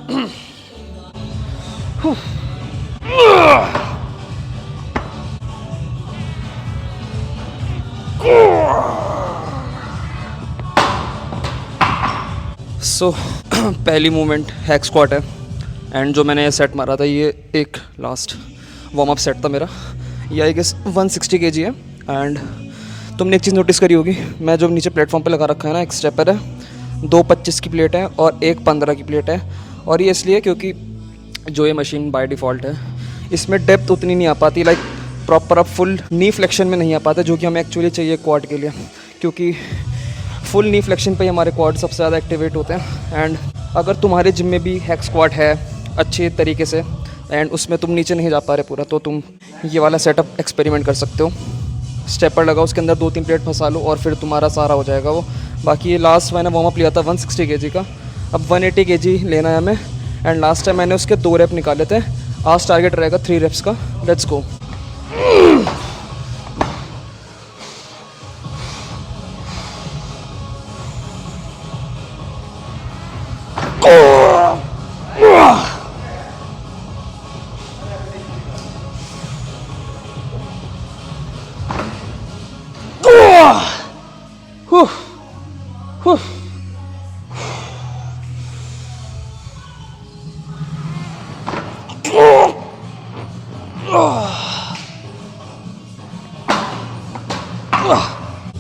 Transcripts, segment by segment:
सो पहली movement hack squat है and जो मैंने सेट मारा था ये एक लास्ट वार्म अप सेट था मेरा। ये आई गेस 160 kg है। एंड तुमने एक चीज़ नोटिस करी होगी, मैं जो नीचे प्लेटफॉर्म पे लगा रखा है ना, एक स्टेपर है, 2 25 की प्लेट है और एक 15 की प्लेट है। और ये इसलिए क्योंकि जो ये मशीन बाय डिफ़ॉल्ट है इसमें डेप्थ उतनी नहीं आ पाती, लाइक प्रॉपर अब फुल नी फ्लेक्शन में नहीं आ पाता, जो कि हमें एक्चुअली चाहिए क्वाड के लिए, क्योंकि फुल नी फ्लेक्शन पे हमारे क्वाड सबसे ज़्यादा एक्टिवेट होते हैं। एंड अगर तुम्हारे जिम में भी हैक स्क्वाड है अच्छे तरीके से एंड उसमें तुम नीचे नहीं जा पा रहे पूरा, तो तुम ये वाला सेटअप एक्सपेरिमेंट कर सकते हो। स्टेपर लगाओ, उसके अंदर 2-3 प्लेट फंसा लो और फिर तुम्हारा सारा हो जाएगा वो। बाकी ये लास्ट मैंने वार्म अप लिया था 160 kg का, अब 180 kg लेना है हमें। एंड लास्ट टाइम मैंने उसके 2 रेप निकाले थे, आज टारगेट रहेगा 3 रेप्स का। Let's go.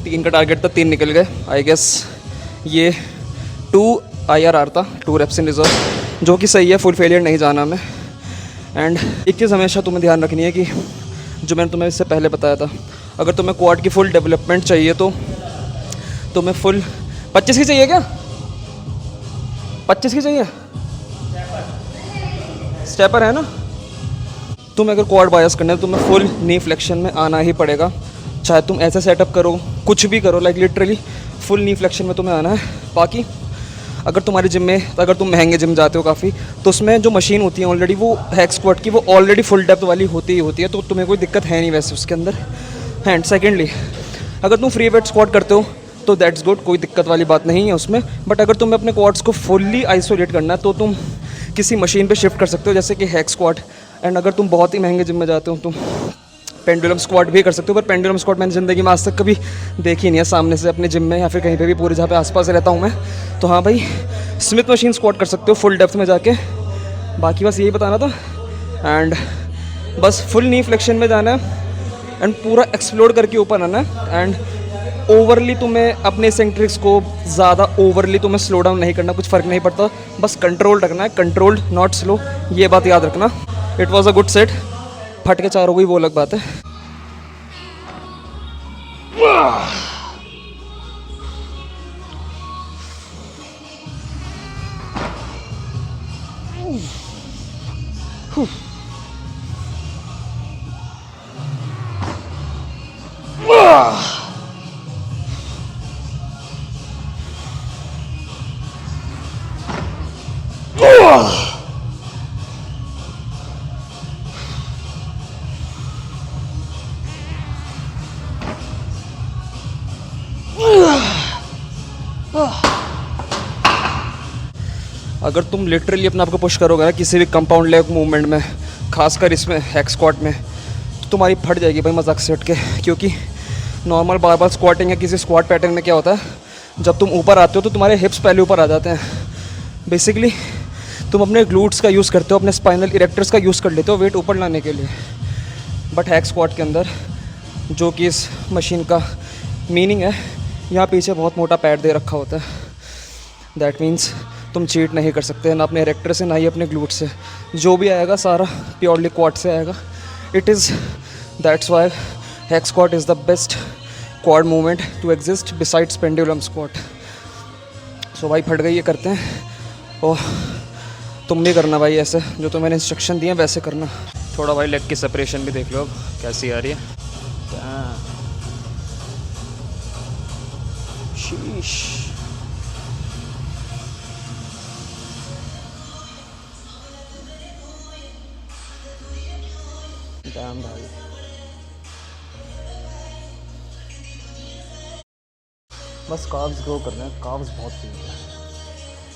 तीन का टारगेट था, 3 निकल गए आई गेस। ये 2 IRR था, 2 रेप्स इन रिजर्व, जो कि सही है, फुल फेलियर नहीं जाना हमें। एंड एक चीज़ हमेशा तुम्हें ध्यान रखनी है कि जो मैंने तुम्हें इससे पहले बताया था, अगर तुम्हें क्वाड की फुल डेवलपमेंट चाहिए तो तुम्हें फुल 25 की चाहिए क्या? 25 की चाहिए? स्टेपर है ना? तुम्हें अगर क्वाड बायस करना है तो तुम्हें फुल नी फ्लेक्शन में आना ही पड़ेगा, चाहे तुम ऐसे सेटअप करो, कुछ भी करो, लाइक लिटरली फुल नी फ्लेक्शन में तुम्हें आना है। बाकी अगर तुम्हारे जिम में, अगर तुम महंगे जिम जाते हो काफ़ी, तो उसमें जो मशीन होती है ऑलरेडी वो हैक स्क्वाट की, वो ऑलरेडी फुल डेप्थ वाली होती ही होती है, तो तुम्हें कोई दिक्कत है नहीं वैसे उसके अंदर। एंड सेकेंडली, अगर तुम फ्री वेट स्क्वाट करते हो तो दैट्स गुड, कोई दिक्कत वाली बात नहीं है उसमें। बट अगर तुम्हें अपने क्वाड्स को फुल्ली आइसोलेट करना है तो तुम किसी मशीन पे शिफ्ट कर सकते हो, जैसे कि हैक स्क्वाट। एंड अगर तुम बहुत ही महंगे जिम में जाते हो तो पेंडुलम स्क्वाट भी कर सकते हो, पर पेंडुलम स्क्वाट मैंने ज़िंदगी में आज तक कभी देखी नहीं है सामने से अपने जिम में या फिर कहीं पे भी, पूरे जहाँ पे आसपास रहता हूँ मैं। तो हाँ भाई, स्मिथ मशीन स्क्वाट कर सकते हो फुल डेप्थ में जाके। बाकी बस यही बताना था। एंड बस फुल नी फ्लेक्शन में जाना है एंड पूरा एक्सप्लोर करके ऊपर आना है। एंड ओवरली तुम्हें अपने सेंट्रिक्स को ज़्यादा ओवरली तुम्हें स्लो डाउन नहीं करना, कुछ फ़र्क नहीं पड़ता, बस कंट्रोल रखना है, कंट्रोल्ड नॉट स्लो, ये बात याद रखना। It was a good set, फट के 4 हो गई वो अलग बात है। अगर तुम लिटरली अपने आप को पुश करोगे ना किसी भी कंपाउंड लेग मूवमेंट में, खासकर इसमें हैक स्क्वाट में, तो तुम्हारी फट जाएगी भाई मजाक से हट के। क्योंकि नॉर्मल बार बार स्क्वाटिंग या किसी स्क्वाट पैटर्न में क्या होता है, जब तुम ऊपर आते हो तो तुम्हारे हिप्स पहले ऊपर आ जाते हैं। बेसिकली तुम अपने ग्लूट्स का यूज़ करते हो, अपने स्पाइनल इरेक्टर्स का यूज़ कर लेते हो वेट ऊपर लाने के लिए। बट हैक स्क्वाट के अंदर, जो कि इस मशीन का मीनिंग है, यहाँ पीछे बहुत मोटा पैड दे रखा होता है। दैट मीन्स तुम चीट नहीं कर सकते, ना अपने इरेक्टर से ना ही अपने ग्लूट से, जो भी आएगा सारा प्योरली क्वाड से आएगा। It is that's why hack squat is the best quad movement to exist besides pendulum squat. So भाई फट गई, ये करते हैं। और तुम भी करना भाई ऐसे, जो तो मैंने इंस्ट्रक्शन दिए वैसे करना। थोड़ा भाई लेग की सेपरेशन भी देख लो अब कैसी आ रही है। शीश, डैम भाई। बस कार्ब्स ग्रो करना है, कार्ब्स बहुत पीते हैं,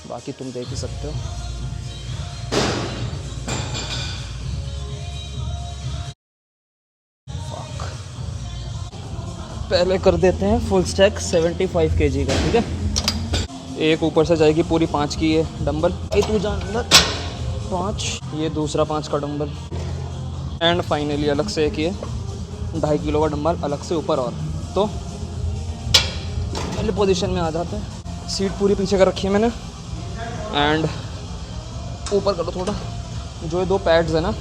बाकी तुम देख ही सकते हो। पहले कर देते हैं फुल स्टैक 75 kg का, ठीक है। एक ऊपर से जाएगी पूरी 5 की ये डंबल, ये तू जान अंदर 5, ये दूसरा 5 का डंबल, एंड फाइनली अलग से एक ये 2.5 किलो का डंबल अलग से ऊपर। और तो पहले पोजीशन में आ जाते हैं। सीट पूरी पीछे कर रखी है मैंने, एंड ऊपर करो थोड़ा। जो ये 2 पैड्स है ना,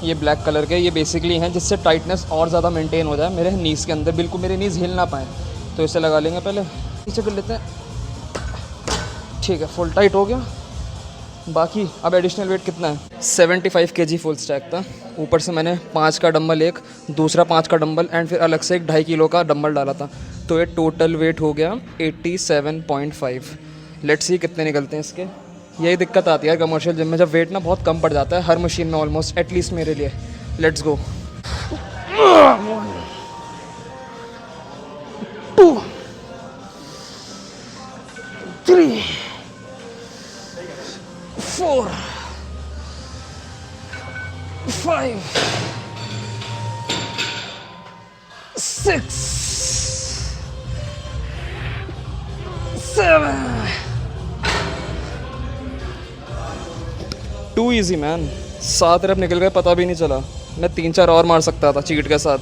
ये ब्लैक कलर के, ये बेसिकली हैं जिससे टाइटनेस और ज़्यादा मेंटेन हो जाए मेरे नीज़ के अंदर, बिल्कुल मेरे नीज़ हिल ना पाए। तो इसे लगा लेंगे, पहले पीछे कर लेते हैं, ठीक है। फुल टाइट हो गया। बाकी अब एडिशनल वेट कितना है, 75 kg फुल स्टैक था। ऊपर से मैंने 5 का डंबल, एक दूसरा 5 का डंबल, एंड फिर अलग से एक 2.5 किलो का डंबल डाला था। तो ये टोटल वेट हो गया 87.5। लेट्स सी कितने निकलते हैं इसके। यही दिक्कत आती है यार कमर्शियल जिम में, जब वेट ना बहुत कम पड़ जाता है हर मशीन में ऑलमोस्ट, एटलीस्ट मेरे लिए। Let's go. 2 3 4 5 6 7। Too easy man. 7 rep निकल गए, पता भी नहीं चला। मैं 3-4 और मार सकता था चीट के साथ।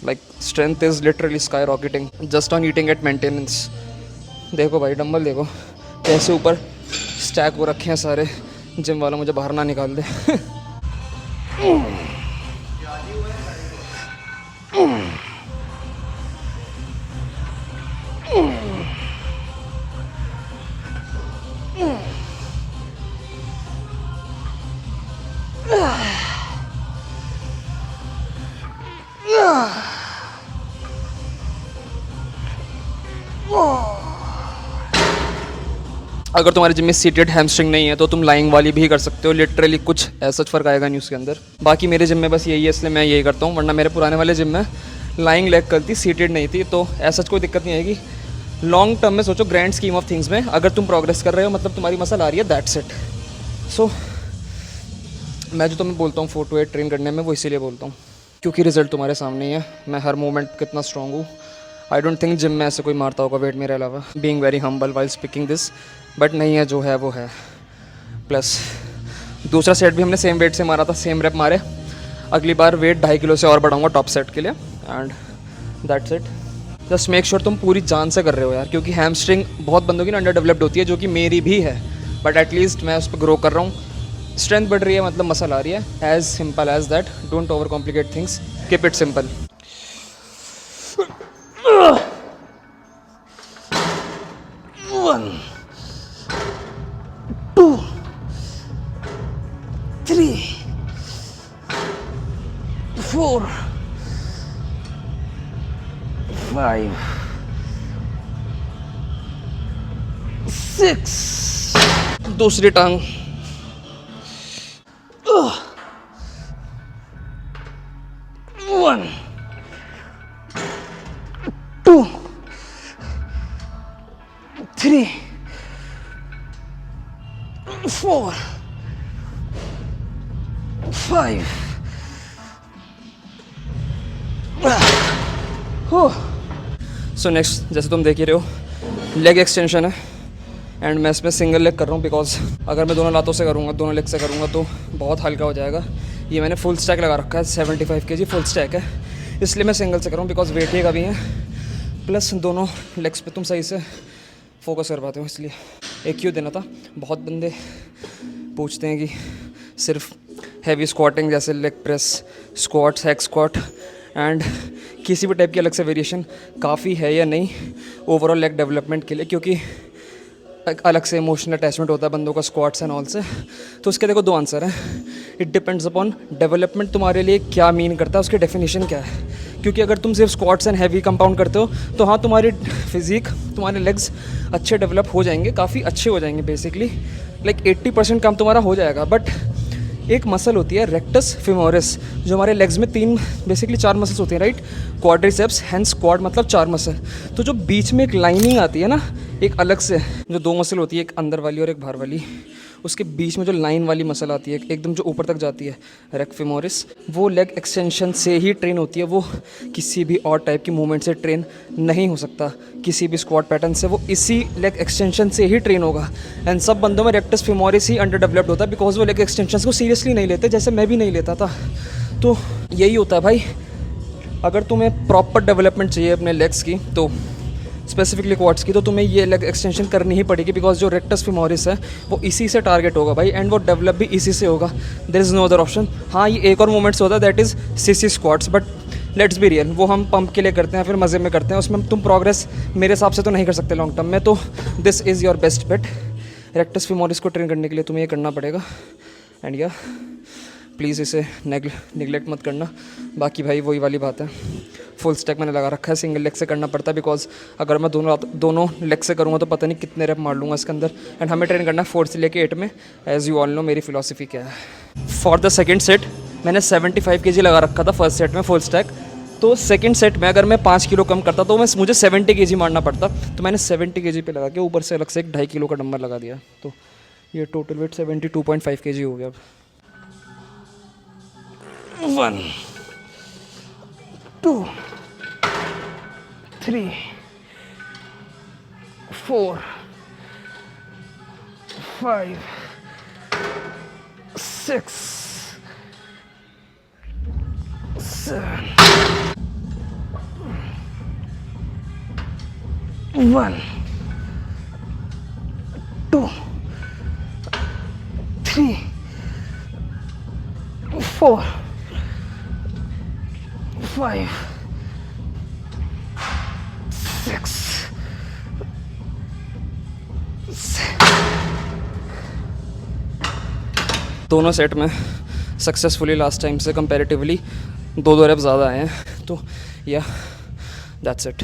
Like strength is literally sky rocketing just on eating at maintenance. देखो भाई डंबल देखो कैसे ऊपर स्टैक हो रखे हैं सारे। जिम वाला मुझे बाहर ना निकाल दे। अगर तुम्हारे जिम में सीटेड हैमस्ट्रिंग नहीं है तो तुम लाइंग वाली भी कर सकते हो। लिटरली कुछ ऐसा फ़र्क आएगा नहीं उसके अंदर। बाकी मेरे जिम में बस यही है, इसलिए मैं यही करता हूँ। वरना मेरे पुराने वाले जिम में लाइंग लेग करती, सीटेड नहीं थी, तो ऐसा कोई दिक्कत नहीं आएगी। लॉन्ग टर्म में सोचो, ग्रैंड स्कीम ऑफ थिंग्स में अगर तुम प्रोग्रेस कर रहे हो, मतलब तुम्हारी मसल आ रही है, दैट्स इट। सो मैं जो तुम्हें बोलता हूँ 4 to 8 ट्रेन करने में, वो इसीलिए बोलता हूँ क्योंकि रिजल्ट तुम्हारे सामने ही है। मैं हर मोमेंट कितना स्ट्रॉन्ग हूँ। आई डोंट थिंक जिम में ऐसे कोई मारता होगा वेट मेरे अलावा, being very humble while speaking this, but नहीं है, जो है वो है। प्लस दूसरा सेट भी हमने सेम वेट से मारा था, सेम रेप मारे। अगली बार वेट 2.5 किलो से और बढ़ाऊंगा टॉप सेट के लिए, and that's it. Just make sure तुम पूरी जान से कर रहे हो यार, क्योंकि हैमस्ट्रिंग बहुत बंदों की ना अंडर डेवलप्ड होती है, जो कि मेरी भी है, बट एटलीस्ट मैं उस पर ग्रो कर रहा हूँ। स्ट्रेंथ बढ़ रही है, मतलब मसल आ रही है। As simple as that. Don't over complicate things, keep it simple. 1 2 3 4 5 6। दूसरी टांग। 1 2 3 4 5। सो नेक्स्ट, जैसे तुम देख ही रहे हो, लेग एक्सटेंशन है, एंड मैं इसमें सिंगल लेग कर रहा हूँ बिकॉज अगर मैं दोनों लातों से करूँगा, दोनों लेग से करूँगा तो बहुत हल्का हो जाएगा। ये मैंने फुल स्टैक लगा रखा है, 75 kg फुल स्टैक है, इसलिए मैं सिंगल से कर रहा हूँ बिकॉज वेट ही का भी है, प्लस दोनों लेग्स पे तुम सही से फोकस कर पाते हो, इसलिए एक क्यों देना था। बहुत बंदे पूछते हैं कि सिर्फ हैवी स्क्वाटिंग जैसे leg press, squats, hack squat and किसी भी टाइप की अलग से वेरिएशन काफ़ी है या नहीं ओवरऑल लेग डेवलपमेंट के लिए, क्योंकि एक अलग से इमोशनल अटैचमेंट होता है बंदों का स्क्वाट्स एंड ऑल से। तो उसके देखो 2 आंसर हैं। इट डिपेंड्स अपॉन डेवलपमेंट तुम्हारे लिए क्या मीन करता है, उसकी डेफिनेशन क्या है। क्योंकि अगर तुम सिर्फ स्क्वाट्स एंड हैवी कंपाउंड करते हो तो हाँ, तुम्हारी फिजिक, तुम्हारे लेग्स अच्छे डेवलप हो जाएंगे, काफ़ी अच्छे हो जाएंगे, बेसिकली लाइक 80% काम तुम्हारा हो जाएगा। बट एक मसल होती है रेक्टस फेमोरिस, जो हमारे लेग्स में 3 बेसिकली 4 मसल्स होती हैं, राइट। क्वाड्रिसेप्स, हैंड्स, क्वाड, मतलब 4 मसल। तो जो बीच में एक लाइनिंग आती है ना, एक अलग से जो 2 मसल होती है, एक अंदर वाली और एक बाहर वाली, उसके बीच में जो लाइन वाली मसल आती है एकदम जो ऊपर तक जाती है, रेक्ट फेमोरिस, वो लेग एक्सटेंशन से ही ट्रेन होती है। वो किसी भी और टाइप की मूवमेंट से ट्रेन नहीं हो सकता, किसी भी स्क्वाट पैटर्न से, वो इसी लेग एक्सटेंशन से ही ट्रेन होगा। एंड सब बंदों में रेक्टस फेमोरिस ही अंडर डेवलप्ड होता है बिकॉज वो लेग एक्सटेंशन को सीरियसली नहीं लेते, जैसे मैं भी नहीं लेता था। तो यही होता है भाई, अगर तुम्हें प्रॉपर डेवलपमेंट चाहिए अपने लेग्स की, तो स्पेसिफिकली क्वाड्स की, तो तुम्हें ये लेग एक्सटेंशन करनी ही पड़ेगी बिकॉज जो रेक्टस फेमोरिस है वो इसी से टारगेट होगा भाई, एंड वो डेवलप भी इसी से होगा। There is no other option. हाँ, ये एक और मूवमेंट्स होता है that is sissy squats, but let's be real, वो हम पंप के लिए करते हैं, फिर मज़े में करते हैं, उसमें तुम प्रोग्रेस मेरे हिसाब से तो नहीं कर सकते लॉन्ग टर्म में। तो this is your best bet. Rectus femoris को ट्रेन करने के लिए तुम्हें ये करना पड़ेगा। एंड या प्लीज़ इसे निगलेक्ट मत करना। बाकी भाई वही वाली बात है, फुल स्टैक मैंने लगा रखा है, सिंगल लेग से करना पड़ता है बिकॉज अगर मैं दोनों लेग से करूँगा तो पता नहीं कितने रेप मार लूँगा इसके अंदर। एंड हमें ट्रेन करना है 4 से लेके 8 में, एज यू ऑल नो मेरी फिलॉसफी क्या है। फॉर द सेकेंड सेट मैंने 75 kg लगा रखा था फर्स्ट सेट में फुल स्टैक, तो सेकंड सेट में अगर मैं 5 किलो कम करता तो मुझे 70 kg मारना पड़ता, तो मैंने 70 kg पे लगा के ऊपर से अलग से एक 2.5 किलो का डंबल लगा दिया, तो ये टोटल वेट 72.5 kg हो गया अब। 1 2 3 4 5 6 7 1 2 3 4 5 6 दोनों सेट में सक्सेसफुली लास्ट टाइम से कंपैरेटिवली 2 रेप ज़्यादा आए हैं, तो या दैट्स इट।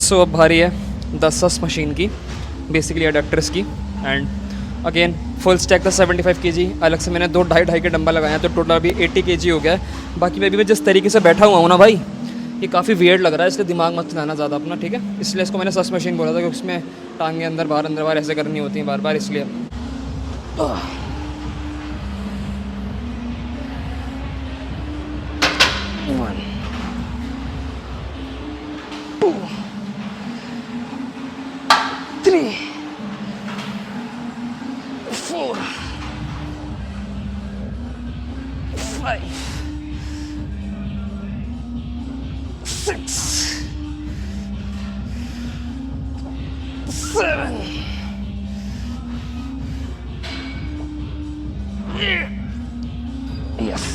सो अब भारी है 10 मशीन की, बेसिकली अडेप्टर्स की, एंड अगेन फुल स्टैक था 75 kg, अलग से मैंने 2.5 के डंबल लगाए हैं, तो टोटल अभी 80 kg हो गया है। बाकी मैं भी जिस तरीके से बैठा हुआ हूँ ना भाई, ये काफ़ी वियर्ड लग रहा है, इसलिए दिमाग मत चलाना ज़्यादा अपना, ठीक है। इसलिए इसको मैंने सस मशीन बोला था क्योंकि इसमें टांगें अंदर बाहर ऐसे करनी होती हैं बार बार, इसलिए। One, 2 3 4 5 6 7 yes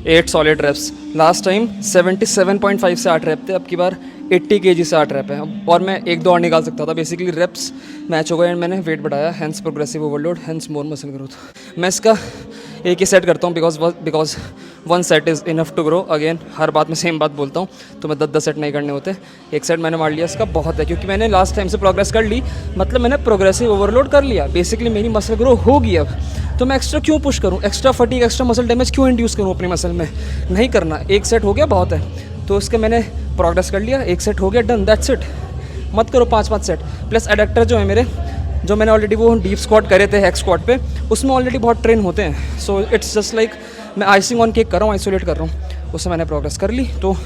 8 solid reps. Last time 77.5 से 8 रेप थे, अब की बार 80 kg से 8 रेप है, और मैं 1-2 और निकाल सकता था। बेसिकली रेप्स मैच हो गए एंड मैंने वेट बढ़ाया, hence progressive overload, hence more muscle growth. मैं इसका एक ही सेट करता हूँ because 1 set is enough to grow. Again हर बात में सेम बात बोलता हूँ, तो मैं 10 सेट नहीं करने होते, एक सेट मैंने मार लिया इसका बहुत है, क्योंकि मैंने लास्ट टाइम से प्रोग्रेस कर ली, मतलब मैंने प्रोग्रेसिव ओवरलोड कर लिया, बेसिकली मेरी मसल ग्रो होगी अब, तो मैं एक्स्ट्रा क्यों पुश करूँ, extra fatigue, extra muscle damage क्यों इंड्यूस करूँ अपनी मसल में, नहीं करना। एक सेट हो गया बहुत है, तो उसके मैंने प्रोग्रेस कर लिया, एक सेट हो गया, डन, दैट्स इट। मत करो 5-5 सेट। प्लस एडेक्टर जो है मेरे, जो मैंने ऑलरेडी वो डीप स्क्वाट करे थे हैक स्क्वाट पे, उसमें ऑलरेडी बहुत ट्रेन होते हैं, सो इट्स जस्ट लाइक मैं आइसिंग ऑन केक कर रहा हूँ, आइसोलेट कर रहा हूँ, उससे मैंने प्रोग्रेस कर ली, तो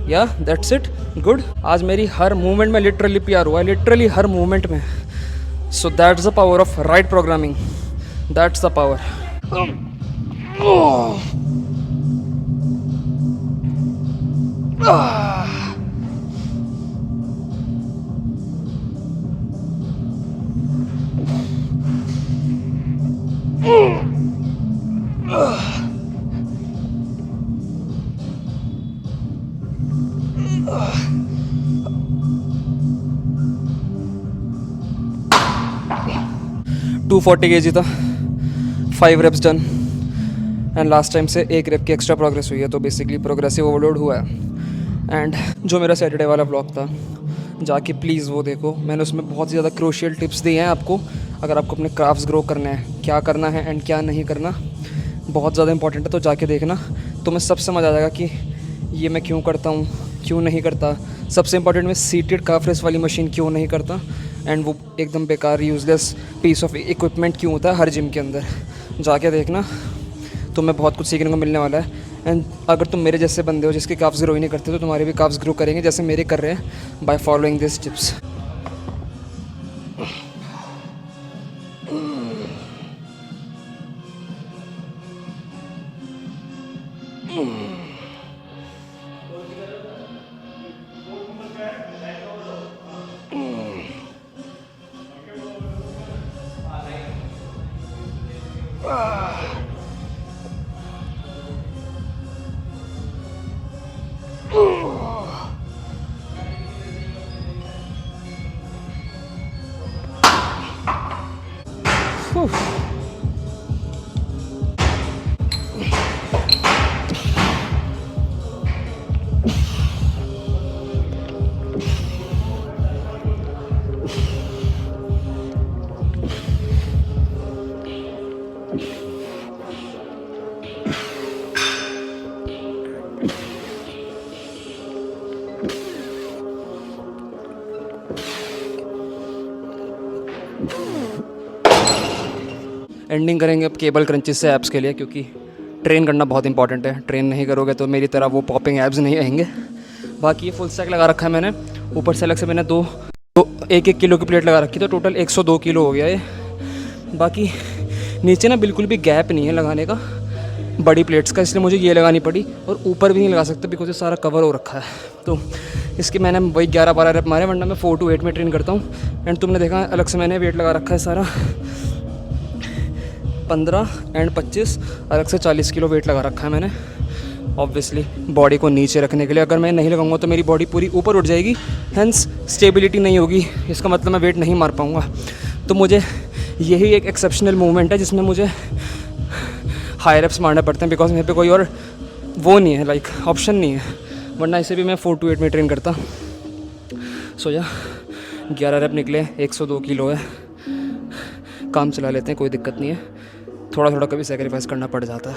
या दैट्स इट, गुड। आज मेरी हर मूवमेंट में लिटरली प्यार हुआ है, लिटरली हर मूवमेंट में। So that's the power of right programming, that's the power. 240 kg था, 5 reps done, and last time से 1 रेप की एक्स्ट्रा प्रोग्रेस हुई है, तो बेसिकली प्रोग्रेसिव ओवरलोड हुआ है। एंड जो मेरा सैटरडे वाला व्लॉग था, जाके प्लीज़ वो देखो, मैंने उसमें बहुत ही ज़्यादा क्रूशियल टिप्स दिए हैं आपको, अगर आपको अपने क्राफ्ट्स ग्रो करने हैं, क्या करना है एंड क्या नहीं करना, बहुत ज़्यादा इंपॉर्टेंट है, तो जाके देखना, तुम्हें सब समझ आ जाएगा कि ये मैं क्यों करता हूँ, क्यों नहीं करता, सबसे इंपॉर्टेंट मैं सीटेड काफ रेस वाली मशीन क्यों नहीं करता, एंड वो एकदम बेकार यूज़लेस पीस ऑफ इक्विपमेंट क्यों होता है हर जिम के अंदर। जाके देखना, तुम्हें बहुत कुछ सीखने को मिलने वाला है। एंड अगर तुम मेरे जैसे बंदे हो जिसके काफ्स ग्रो ही नहीं करते, तो तुम्हारे भी काफ्स ग्रो करेंगे जैसे मेरे कर रहे हैं, by following this tips. Ending करेंगे अब केबल क्रंचेस से एब्स के लिए, क्योंकि ट्रेन करना बहुत इंपॉर्टेंट है। ट्रेन नहीं करोगे तो मेरी तरह वो पॉपिंग एब्स नहीं आएंगे। बाकी ये फुल स्टैक लगा रखा है मैंने, ऊपर से अलग से मैंने दो 1-1 किलो की प्लेट लगा रखी, तो टोटल 102 किलो हो गया ये। बाकी नीचे ना बिल्कुल भी गैप नहीं है लगाने का बड़ी प्लेट्स का, इसलिए मुझे ये लगानी पड़ी, और ऊपर भी नहीं लगा सकते बिकॉज ये सारा कवर हो रखा है। तो इसके मैंने वही 11-12 रेप मारे, वरना मैं 4 to 8 में ट्रेन करता हूँ। एंड तुमने देखा अलग से मैंने वेट लगा रखा है सारा 15 एंड 25, अलग से 40 किलो वेट लगा रखा है मैंने, ऑब्वियसली बॉडी को नीचे रखने के लिए। अगर मैं नहीं लगाऊंगा तो मेरी बॉडी पूरी ऊपर उठ जाएगी, हेंस स्टेबिलिटी नहीं होगी, इसका मतलब मैं वेट नहीं मार पाऊंगा। तो मुझे यही एक एक्सेप्शनल मूवमेंट है जिसमें मुझे हाई रेप्स मारने पड़ते हैं, बिकॉज मेरे पे कोई और वो नहीं है, लाइक ऑप्शन नहीं है, वरना इसे भी मैं 4 to 8 में ट्रेन करता। सो या 11 रेप निकले, 102 किलो है, काम चला लेते हैं, कोई दिक्कत नहीं है। थोड़ा थोड़ा कभी सेक्रीफाइस करना पड़ जाता है।